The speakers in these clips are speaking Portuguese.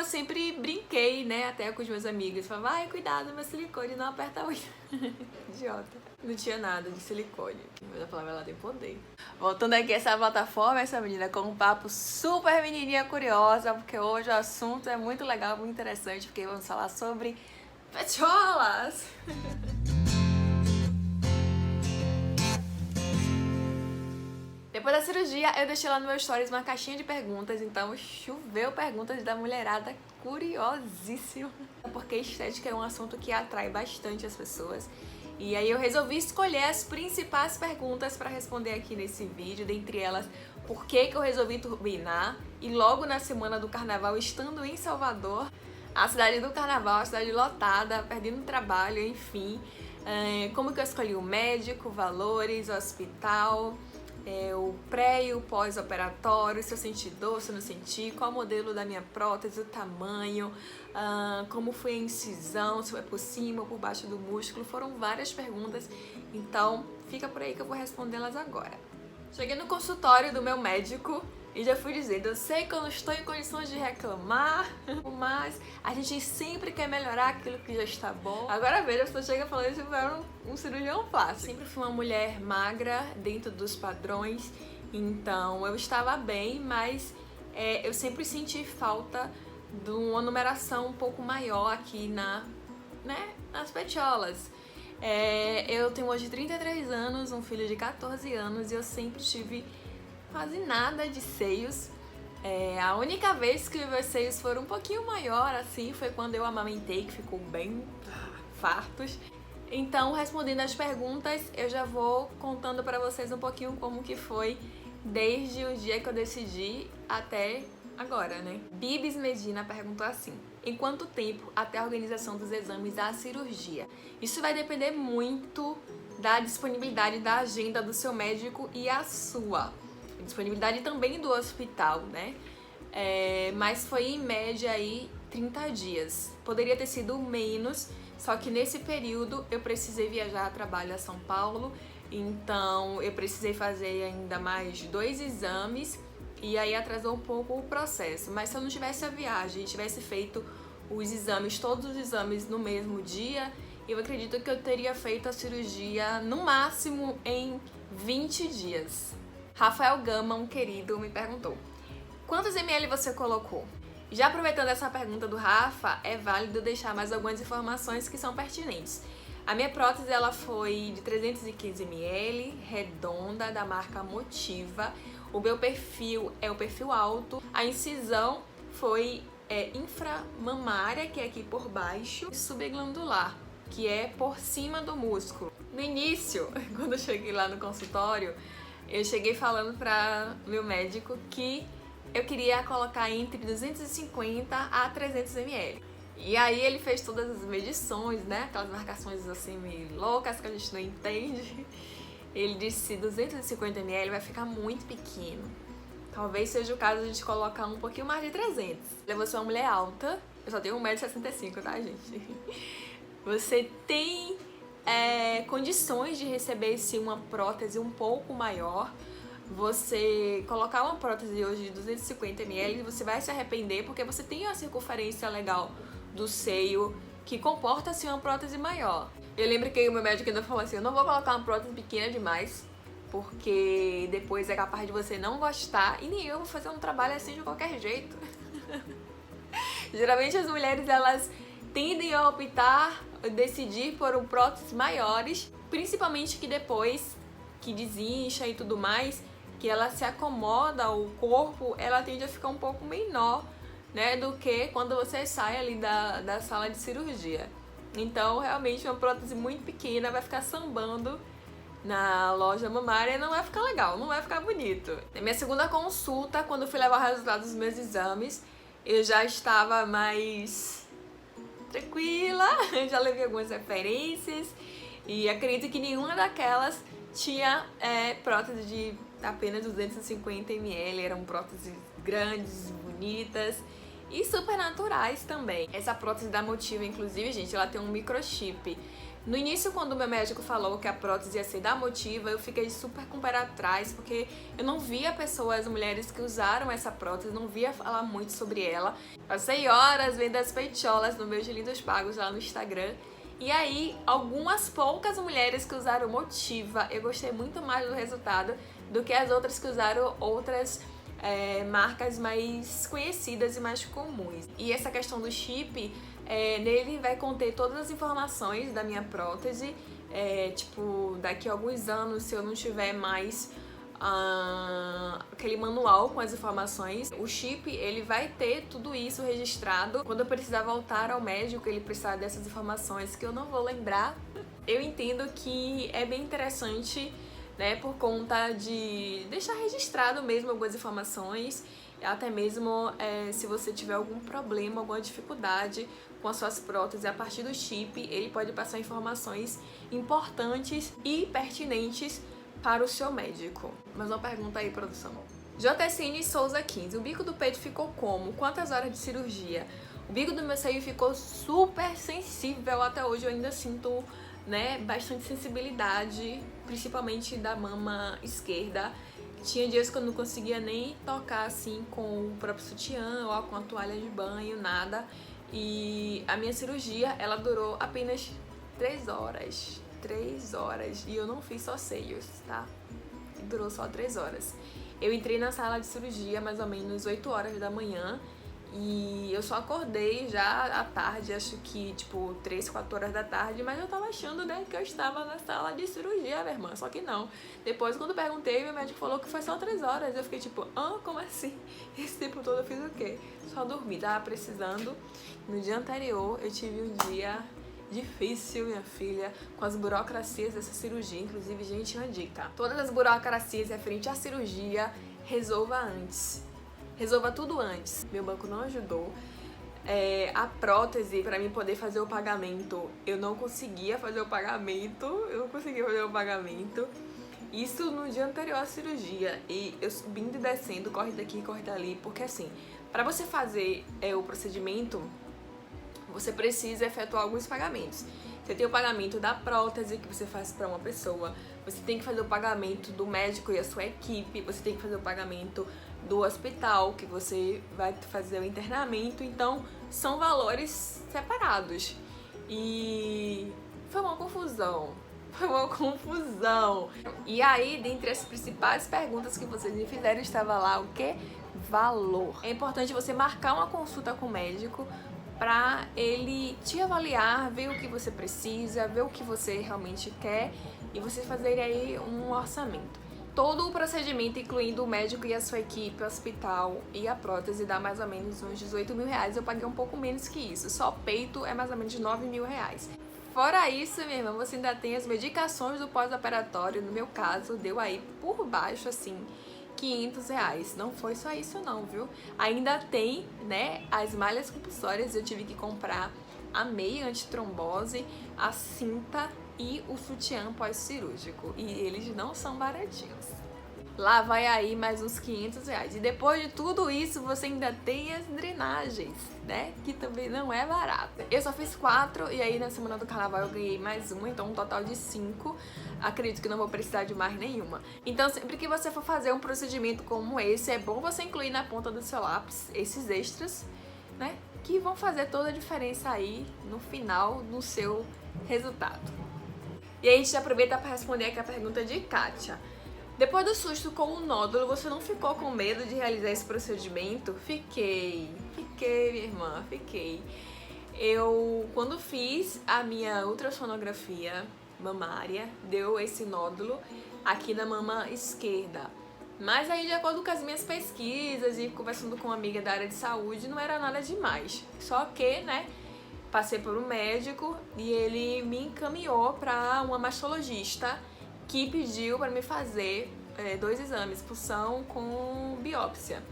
Eu sempre brinquei, né, até com os meus amigos. Falava, ai, cuidado, meu silicone não aperta muito. Idiota. Não tinha nada de silicone. Mas a palavra, ela tem poder. Voltando aqui essa plataforma, essa menina com um papo super menininha curiosa, porque hoje o assunto é muito legal, muito interessante, porque vamos falar sobre petiolas. Depois da cirurgia, eu deixei lá no meu stories uma caixinha de perguntas, então choveu perguntas da mulherada curiosíssima. Porque estética é um assunto que atrai bastante as pessoas. E aí eu resolvi escolher as principais perguntas para responder aqui nesse vídeo, dentre elas, por que eu resolvi turbinar, e logo na semana do carnaval, estando em Salvador, a cidade do carnaval, a cidade lotada, perdendo trabalho, enfim, como que eu escolhi o médico, valores, o hospital, o pré e o pós-operatório, se eu senti dor, se eu não senti, qual o modelo da minha prótese, o tamanho, como foi a incisão, se foi por cima ou por baixo do músculo. Foram várias perguntas, então fica por aí que eu vou respondê-las agora. Cheguei no consultório do meu médico e já fui dizendo, eu sei que eu não estou em condições de reclamar, mas a gente sempre quer melhorar aquilo que já está bom. Agora veja, a pessoa chega falando isso para um cirurgião plástico. Sempre fui uma mulher magra, dentro dos padrões, então eu estava bem, mas eu sempre senti falta de uma numeração um pouco maior aqui nas petiolas. Eu tenho hoje 33 anos, um filho de 14 anos e eu sempre tive quase nada de seios. A única vez que meus seios foram um pouquinho maior assim foi quando eu amamentei, que ficou bem fartos. Então, respondendo as perguntas, eu já vou contando pra vocês um pouquinho como que foi desde o dia que eu decidi até agora, né? Bibis Medina perguntou assim: em quanto tempo até a organização dos exames à cirurgia? Isso vai depender muito da disponibilidade da agenda do seu médico e a sua. Disponibilidade também do hospital, né? Mas foi em média aí 30 dias. Poderia ter sido menos, só que nesse período eu precisei viajar a trabalho a São Paulo, então eu precisei fazer ainda mais 2 exames e aí atrasou um pouco o processo. Mas se eu não tivesse a viagem e tivesse feito todos os exames no mesmo dia, eu acredito que eu teria feito a cirurgia no máximo em 20 dias. Rafael Gama, um querido, me perguntou: quantos ml você colocou? Já aproveitando essa pergunta do Rafa, é válido deixar mais algumas informações que são pertinentes. A minha prótese ela foi de 315 ml, redonda, da marca Motiva. O meu perfil é o perfil alto. A incisão foi inframamária, que é aqui por baixo, e subglandular, que é por cima do músculo. No início, quando eu cheguei lá no consultório, eu cheguei falando para meu médico que eu queria colocar entre 250 a 300 ml. E aí ele fez todas as medições, né? Aquelas marcações assim meio loucas que a gente não entende. Ele disse que 250 ml vai ficar muito pequeno. Talvez seja o caso de a gente colocar um pouquinho mais de 300. Você é uma mulher alta, eu só tenho 1,65 m, tá, gente? Você tem condições de receber sim uma prótese um pouco maior. Você colocar uma prótese hoje de 250 ml, você vai se arrepender porque você tem uma circunferência legal do seio que comporta assim uma prótese maior. Eu lembro que o meu médico ainda falou assim: eu não vou colocar uma prótese pequena demais, porque depois é capaz de você não gostar e nem eu vou fazer um trabalho assim de qualquer jeito. Geralmente as mulheres elas tendem a decidir por próteses maiores, principalmente que depois que desincha e tudo mais, que ela se acomoda, o corpo, ela tende a ficar um pouco menor, né, do que quando você sai ali da sala de cirurgia. Então, realmente, uma prótese muito pequena vai ficar sambando na loja mamária e não vai ficar legal, não vai ficar bonito. Na minha segunda consulta, quando eu fui levar o resultado dos meus exames, eu já estava mais tranquila, já levei algumas referências e acredito que nenhuma daquelas tinha prótese de apenas 250 ml, eram próteses grandes, bonitas e super naturais também. Essa prótese da Motiva, inclusive, gente, ela tem um microchip. No início, quando o meu médico falou que a prótese ia ser da Motiva, eu fiquei super com o pé atrás, porque eu não via pessoas, mulheres que usaram essa prótese, não via falar muito sobre ela. Passei horas vendo as peitiolas no meus lindos pagos lá no Instagram. E aí, algumas poucas mulheres que usaram Motiva, eu gostei muito mais do resultado do que as outras que usaram outras marcas mais conhecidas e mais comuns. E essa questão do chip, nele vai conter todas as informações da minha prótese, tipo, daqui a alguns anos, se eu não tiver mais aquele manual com as informações, o chip ele vai ter tudo isso registrado. Quando eu precisar voltar ao médico, ele precisar dessas informações que eu não vou lembrar. Eu entendo que é bem interessante, né, por conta de deixar registrado mesmo algumas informações, até mesmo se você tiver algum problema, alguma dificuldade com as suas próteses, a partir do chip ele pode passar informações importantes e pertinentes para o seu médico. Mais uma pergunta aí, produção. JCine Souza 15. O bico do peito ficou como? Quantas horas de cirurgia? O bico do meu seio ficou super sensível. Até hoje eu ainda sinto, né, bastante sensibilidade, principalmente da mama esquerda. Tinha dias que eu não conseguia nem tocar assim com o próprio sutiã ou com a toalha de banho, nada. E a minha cirurgia, ela durou apenas 3 horas. 3 horas. E eu não fiz só seios, tá? Durou só 3 horas. Eu entrei na sala de cirurgia mais ou menos 8 horas da manhã. E eu só acordei já à tarde, acho que tipo 3, 4 horas da tarde, mas eu tava achando, né, que eu estava na sala de cirurgia, minha irmã, só que não. Depois, quando eu perguntei, meu médico falou que foi só 3 horas, eu fiquei tipo, como assim? Esse tempo todo eu fiz o quê? Só dormi, tava precisando. No dia anterior, eu tive um dia difícil, minha filha, com as burocracias dessa cirurgia. Inclusive, gente, uma dica: todas as burocracias referentes à cirurgia, resolva antes. Resolva tudo antes. Meu banco não ajudou. A prótese, pra mim poder fazer o pagamento, eu não conseguia fazer o pagamento. Isso no dia anterior à cirurgia. E eu subindo e descendo, corre daqui, corre dali. Porque assim, pra você fazer o procedimento, você precisa efetuar alguns pagamentos. Você tem o pagamento da prótese, que você faz para uma pessoa. Você tem que fazer o pagamento do médico e a sua equipe. Você tem que fazer o pagamento do hospital, que você vai fazer o internamento. Então, são valores separados. E foi uma confusão. E aí, dentre as principais perguntas que vocês me fizeram, estava lá o quê? Valor. É importante você marcar uma consulta com o médico para ele te avaliar, ver o que você precisa, ver o que você realmente quer e você fazer aí um orçamento. Todo o procedimento, incluindo o médico e a sua equipe, o hospital e a prótese, dá mais ou menos uns 18 mil reais. Eu paguei um pouco menos que isso. Só peito é mais ou menos 9 mil reais. Fora isso, minha irmã, você ainda tem as medicações do pós-operatório. No meu caso, deu aí por baixo, assim, 500 reais. Não foi só isso não, viu? Ainda tem, né, as malhas compulsórias. Eu tive que comprar a meia antitrombose, a cinta e o sutiã pós-cirúrgico. E eles não são baratinhos. Lá vai aí mais uns 500 reais. E depois de tudo isso, você ainda tem as drenagens, né? Que também não é barata. Eu só fiz 4 e aí na semana do carnaval eu ganhei mais uma, então um total de 5. Acredito que não vou precisar de mais nenhuma. Então sempre que você for fazer um procedimento como esse, é bom você incluir na ponta do seu lápis esses extras, né? Que vão fazer toda a diferença aí no final, no seu resultado. E aí a gente aproveita para responder aqui a pergunta de Kátia. Depois do susto com o nódulo, você não ficou com medo de realizar esse procedimento? Fiquei, minha irmã, fiquei. Eu, quando fiz a minha ultrassonografia mamária, deu esse nódulo aqui na mama esquerda. Mas aí, de acordo com as minhas pesquisas e conversando com uma amiga da área de saúde, não era nada demais. Só que, né, passei por um médico e ele me encaminhou para uma mastologista que pediu para me fazer 2 exames, punção com biópsia.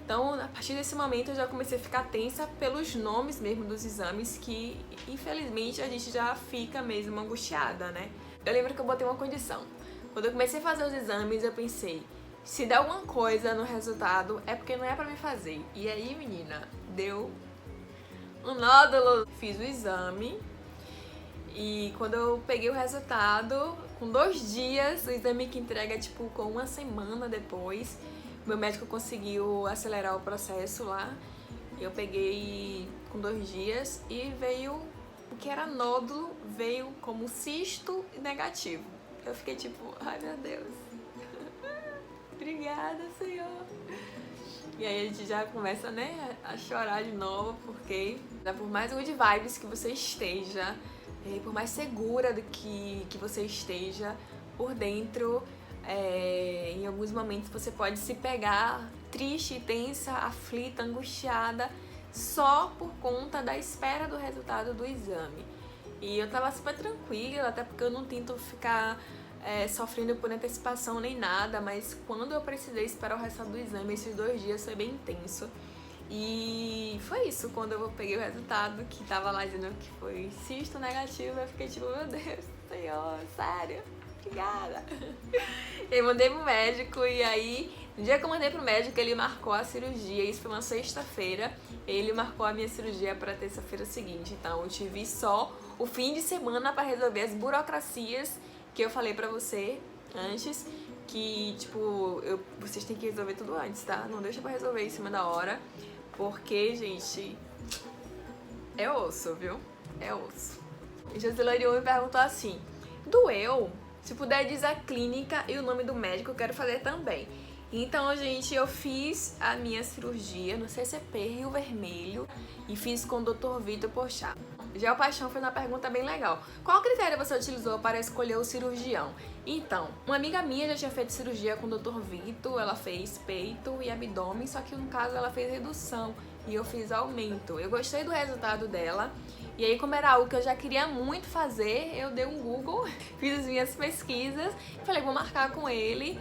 Então, a partir desse momento, eu já comecei a ficar tensa pelos nomes mesmo dos exames, que infelizmente a gente já fica mesmo angustiada, né? Eu lembro que eu botei uma condição. Quando eu comecei a fazer os exames, eu pensei, se der alguma coisa no resultado, é porque não é pra me fazer. E aí, menina, deu um nódulo. Fiz o exame E quando eu peguei o resultado, com 2 dias, o exame que entrega tipo com 1 semana depois, meu médico conseguiu acelerar o processo lá. Eu peguei com 2 dias e veio, o que era nódulo, veio como cisto negativo. Eu fiquei tipo, ai meu Deus, obrigada, Senhor. E aí a gente já começa, né, a chorar de novo, porque por mais good vibes que você esteja, por mais segura do que você esteja por dentro, em alguns momentos você pode se pegar triste, tensa, aflita, angustiada, só por conta da espera do resultado do exame. E eu tava super tranquila, até porque eu não tento ficar sofrendo por antecipação nem nada, mas quando eu precisei esperar o resultado do exame, esses 2 dias foi bem intenso. E foi isso, quando eu peguei o resultado, que tava lá dizendo que foi cisto negativo, eu fiquei tipo, meu Deus, Senhor, sério, obrigada. Eu mandei pro médico e aí, no dia que eu mandei pro médico, ele marcou a cirurgia, isso foi uma sexta-feira, ele marcou a minha cirurgia pra terça-feira seguinte, então eu tive só o fim de semana pra resolver as burocracias que eu falei pra você antes, que, tipo, vocês têm que resolver tudo antes, tá? Não deixa pra resolver em cima da hora, porque, gente, é osso, viu? É osso. E Josilarion me perguntou assim, doeu? Se puder dizer a clínica e o nome do médico, eu quero fazer também. Então, gente, eu fiz a minha cirurgia no CCP Rio Vermelho e fiz com o Dr. Vitor Porchat. Já o Paixão fez uma pergunta bem legal. Qual critério você utilizou para escolher o cirurgião? Então, uma amiga minha já tinha feito cirurgia com o Dr. Vitor, ela fez peito e abdômen, só que no caso ela fez redução e eu fiz aumento. Eu gostei do resultado dela e aí, como era algo que eu já queria muito fazer, eu dei um Google, fiz as minhas pesquisas e falei, vou marcar com ele.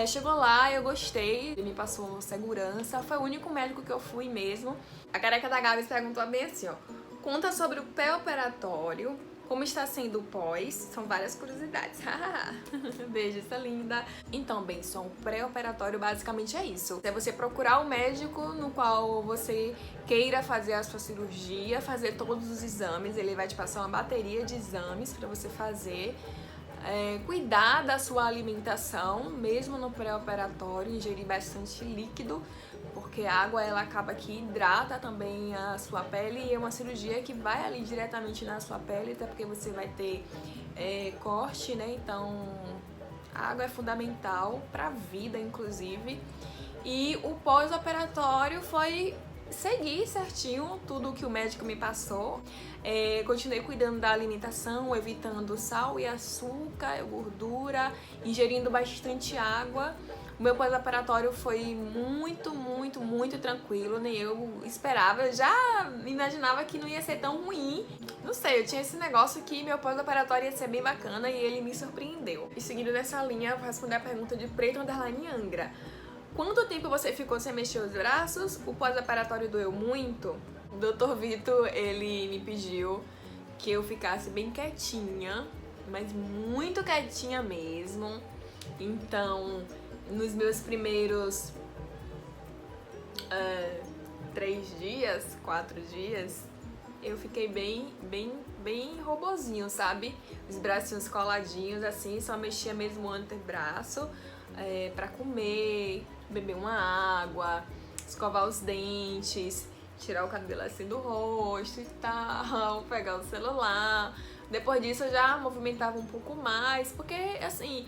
Chegou lá, eu gostei, ele me passou segurança, foi o único médico que eu fui mesmo. A careca da Gabs perguntou bem assim, ó, conta sobre o pré-operatório, como está sendo o pós, são várias curiosidades. Beijo, essa linda. Então, Benção, o pré-operatório basicamente é isso. É você procurar o médico no qual você queira fazer a sua cirurgia, fazer todos os exames, ele vai te passar uma bateria de exames para você fazer. Cuidar da sua alimentação, mesmo no pré-operatório, ingerir bastante líquido, porque a água ela acaba que hidrata também a sua pele e é uma cirurgia que vai ali diretamente na sua pele, até porque você vai ter corte, né? Então a água é fundamental para a vida, inclusive. E o pós-operatório foi seguir certinho tudo que o médico me passou. Continuei cuidando da alimentação, evitando sal e açúcar, gordura, ingerindo bastante água. O meu pós-operatório foi muito, muito, muito tranquilo, nem eu esperava. Eu já imaginava que não ia ser tão ruim. Não sei, eu tinha esse negócio que meu pós-operatório ia ser bem bacana e ele me surpreendeu. E seguindo nessa linha, eu vou responder a pergunta de Preto Underline Angra. Quanto tempo você ficou sem mexer os braços? O pós-operatório doeu muito? O Dr. Vitor, ele me pediu que eu ficasse bem quietinha, mas muito quietinha mesmo. Então, nos meus primeiros 3 dias, 4 dias, eu fiquei bem robozinho, sabe? Os bracinhos coladinhos, assim, só mexia mesmo o antebraço pra comer, beber uma água, escovar os dentes, tirar o cabelo assim do rosto e tal, pegar o celular. Depois disso eu já movimentava um pouco mais, porque assim,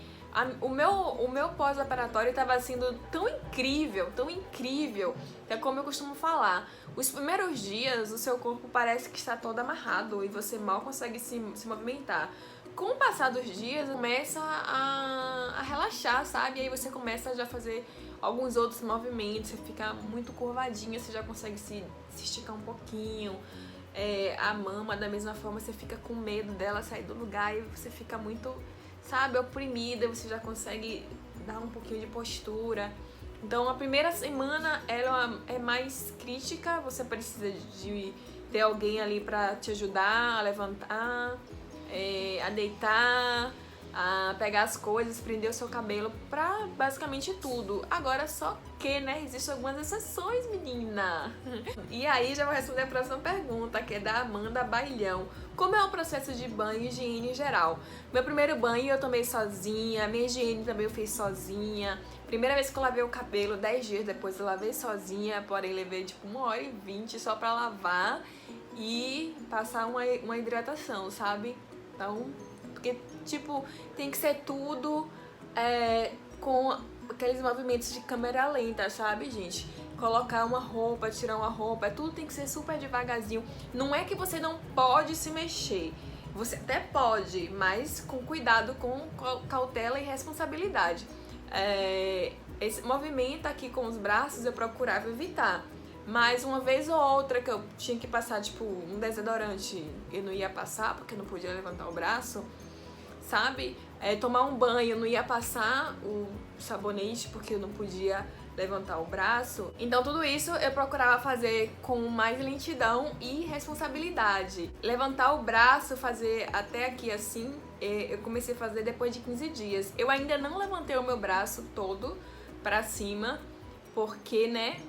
o meu pós-operatório estava sendo tão incrível, que é como eu costumo falar, os primeiros dias o seu corpo parece que está todo amarrado e você mal consegue se movimentar. Com o passar dos dias, começa a relaxar, sabe? E aí você começa a já fazer alguns outros movimentos, você fica muito curvadinha, você já consegue se esticar um pouquinho. A mama, da mesma forma, você fica com medo dela sair do lugar e você fica muito, sabe, oprimida, você já consegue dar um pouquinho de postura. Então, a primeira semana ela é mais crítica, você precisa de ter alguém ali pra te ajudar a levantar, a deitar, a pegar as coisas, prender o seu cabelo pra basicamente tudo. Agora só que, né, existem algumas exceções, menina. E aí já vou responder a próxima pergunta, que é da Amanda Bailhão. Como é o processo de banho e higiene em geral? Meu primeiro banho eu tomei sozinha, minha higiene também eu fiz sozinha. Primeira vez que eu lavei o cabelo, 10 dias depois eu lavei sozinha, porém levei tipo 1h20 só pra lavar e passar uma hidratação, sabe? Então, porque, tipo, tem que ser tudo com aqueles movimentos de câmera lenta, sabe, gente? Colocar uma roupa, tirar uma roupa, tudo tem que ser super devagarzinho. Não é que você não pode se mexer. Você até pode, mas com cuidado, com cautela e responsabilidade. Esse movimento aqui com os braços eu procurava evitar. Mas uma vez ou outra que eu tinha que passar, tipo, um desodorante, eu não ia passar porque eu não podia levantar o braço, sabe? Tomar um banho, eu não ia passar o sabonete porque eu não podia levantar o braço. Então tudo isso eu procurava fazer com mais lentidão e responsabilidade. Levantar o braço, fazer até aqui assim, eu comecei a fazer depois de 15 dias. Eu ainda não levantei o meu braço todo pra cima, porque, né,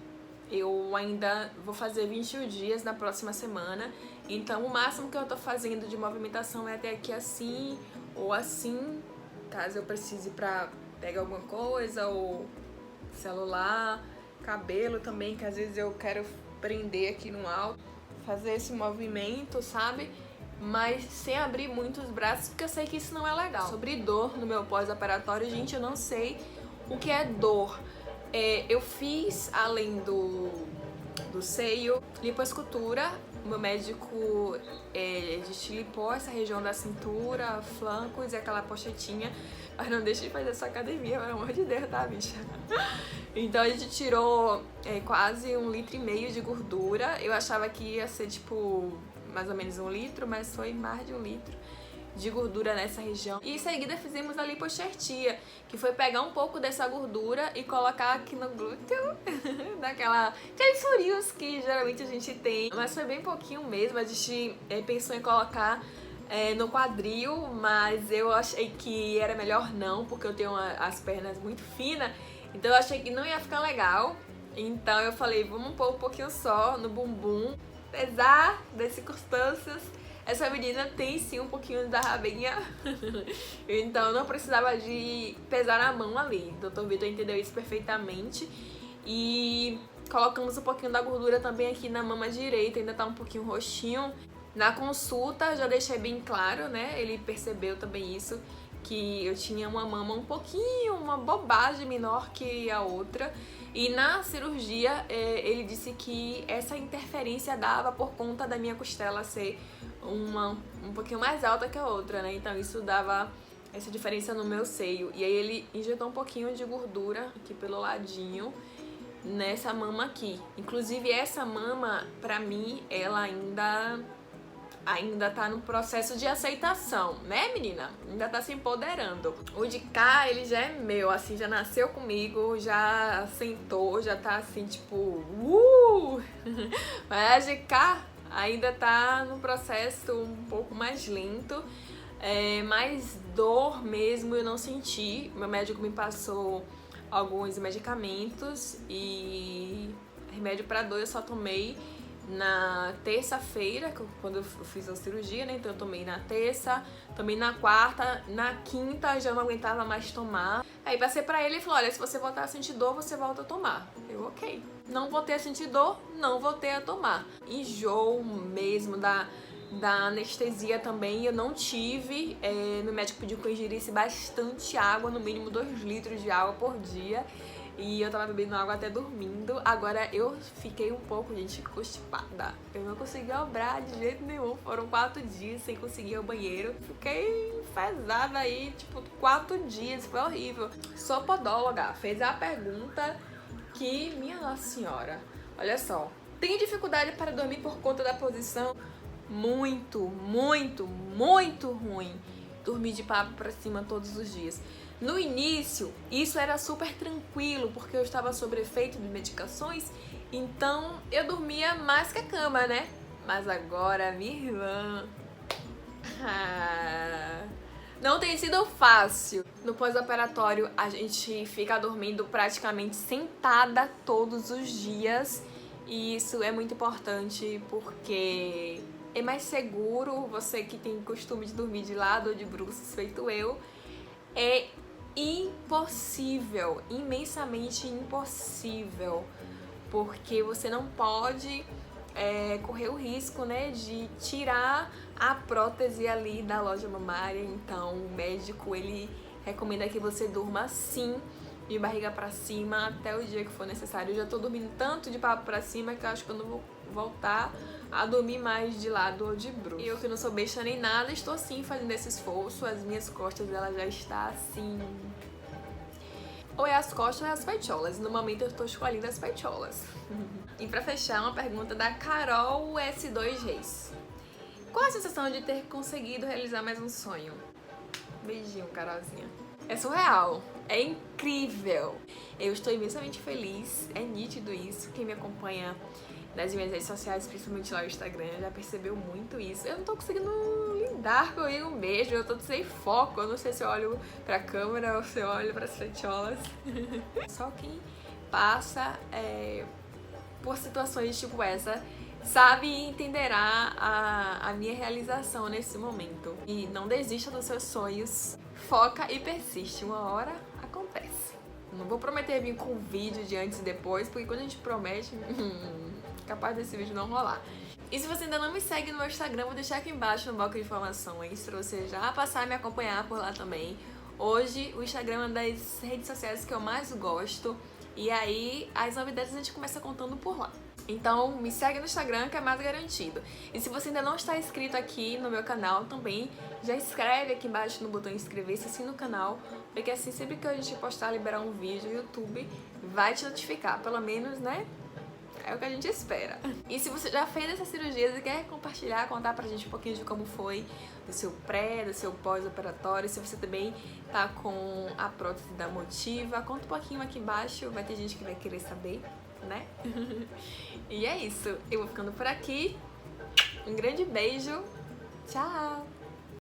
eu ainda vou fazer 21 dias na próxima semana. Então o máximo que eu tô fazendo de movimentação é até aqui assim ou assim, caso eu precise pra pegar alguma coisa, ou celular, cabelo também, que às vezes eu quero prender aqui no alto, fazer esse movimento, sabe? Mas sem abrir muito os braços, porque eu sei que isso não é legal. Sobre dor no meu pós-operatório, gente, eu não sei o que é dor. Eu fiz, além do seio, lipoescultura. O meu médico destilipou essa região da cintura, flancos e aquela pochetinha. Mas não deixe de fazer essa academia, pelo amor de Deus, tá, bicha? Então a gente tirou quase 1,5 litro de gordura. Eu achava que ia ser, tipo, mais ou menos 1 litro, mas foi mais de 1 litro de gordura nessa região. E em seguida fizemos a lipoxertia, que foi pegar um pouco dessa gordura e colocar aqui no glúteo, aqueles furinhos que geralmente a gente tem. Mas foi bem pouquinho mesmo, a gente pensou em colocar no quadril, mas eu achei que era melhor não, porque eu tenho as pernas muito finas, então eu achei que não ia ficar legal. Então eu falei, vamos pôr um pouquinho só no bumbum. Apesar das circunstâncias, essa menina tem sim um pouquinho da rabinha, então não precisava de pesar na mão ali. O Dr. Vitor entendeu isso perfeitamente. E colocamos um pouquinho da gordura também aqui na mama direita, ainda tá um pouquinho roxinho. Na consulta já deixei bem claro, né? Ele percebeu também isso, que eu tinha uma mama um pouquinho, uma bobagem menor que a outra. E na cirurgia ele disse que essa interferência dava por conta da minha costela ser um pouquinho mais alta que a outra, né? Então isso dava essa diferença no meu seio. E aí ele injetou um pouquinho de gordura aqui pelo ladinho, nessa mama aqui. Inclusive essa mama, pra mim, ela ainda tá no processo de aceitação, né, menina? Ainda tá se empoderando. O de cá, ele já é meu, assim, já nasceu comigo, já sentou, já tá assim, tipo, Mas a de cá ainda tá no processo um pouco mais lento, mais dor mesmo eu não senti. Meu médico me passou alguns medicamentos e remédio pra dor eu só tomei na terça-feira, quando eu fiz a cirurgia, né? Então eu tomei na terça, tomei na quarta, na quinta já não aguentava mais tomar. Aí passei pra ele e falou, olha, se você voltar a sentir dor, você volta a tomar. Eu, ok. Não voltei a sentir dor, não voltei a tomar. Enjoo mesmo da anestesia também eu não tive. Meu médico pediu que eu ingerisse bastante água, no mínimo 2 litros de água por dia. E eu tava bebendo água até dormindo. Agora eu fiquei um pouco, gente, constipada. Eu não consegui obrar de jeito nenhum. Foram 4 dias sem conseguir ir ao banheiro. Fiquei enfesada aí, tipo, 4 dias. Foi horrível. Sou podóloga. Fez a pergunta que, minha Nossa Senhora, olha só. Tem dificuldade para dormir por conta da posição? Muito, muito, muito ruim. Dormir de papo pra cima todos os dias. No início, isso era super tranquilo, porque eu estava sob efeito de medicações, então eu dormia mais que a cama, né? Mas agora, minha irmã... Não tem sido fácil. No pós-operatório, a gente fica dormindo praticamente sentada todos os dias. E isso é muito importante porque é mais seguro. Você que tem costume de dormir de lado ou de bruços, feito eu, é impossível, imensamente impossível. Porque você não pode correr o risco, né, de tirar a prótese ali da loja mamária. Então o médico, ele recomenda que você durma assim, de barriga pra cima, até o dia que for necessário. Eu já tô dormindo tanto de papo pra cima que eu acho que eu não vou voltar a dormir mais de lado ou de bruços. Eu que não sou besta nem nada, estou sim fazendo esse esforço. As minhas costas, ela já está assim... ou é as costas ou é as peitolas. No momento eu estou escolhendo as peitolas. E pra fechar, uma pergunta da Carol S2 Reis. Qual a sensação de ter conseguido realizar mais um sonho? Beijinho, Carolzinha. É surreal, é incrível. Eu estou imensamente feliz, é nítido isso. Quem me acompanha nas minhas redes sociais, principalmente lá no Instagram, já percebeu muito isso. Eu não tô conseguindo lidar comigo mesmo, eu tô sem foco. Eu não sei se eu olho pra câmera ou se eu olho pras peitolas. Só quem passa por situações tipo essa sabe e entenderá a minha realização nesse momento. E não desista dos seus sonhos, foca e persiste, uma hora acontece. Não vou prometer vir com vídeo de antes e depois, porque quando a gente promete, capaz desse vídeo não rolar. E se você ainda não me segue no meu Instagram, vou deixar aqui embaixo no bloco de informações pra você já passar a me acompanhar por lá também. Hoje o Instagram é uma das redes sociais que eu mais gosto, e aí as novidades a gente começa contando por lá. Então me segue no Instagram, que é mais garantido. E se você ainda não está inscrito aqui no meu canal também, já inscreve aqui embaixo no botão inscrever-se, assina o canal, porque assim sempre que a gente postar, liberar um vídeo, o YouTube vai te notificar, pelo menos, né? É o que a gente espera. E se você já fez essas cirurgias e quer compartilhar, contar pra gente um pouquinho de como foi do seu pré, do seu pós-operatório, se você também tá com a prótese da Motiva, conta um pouquinho aqui embaixo, vai ter gente que vai querer saber, né? E é isso, eu vou ficando por aqui. Um grande beijo, tchau!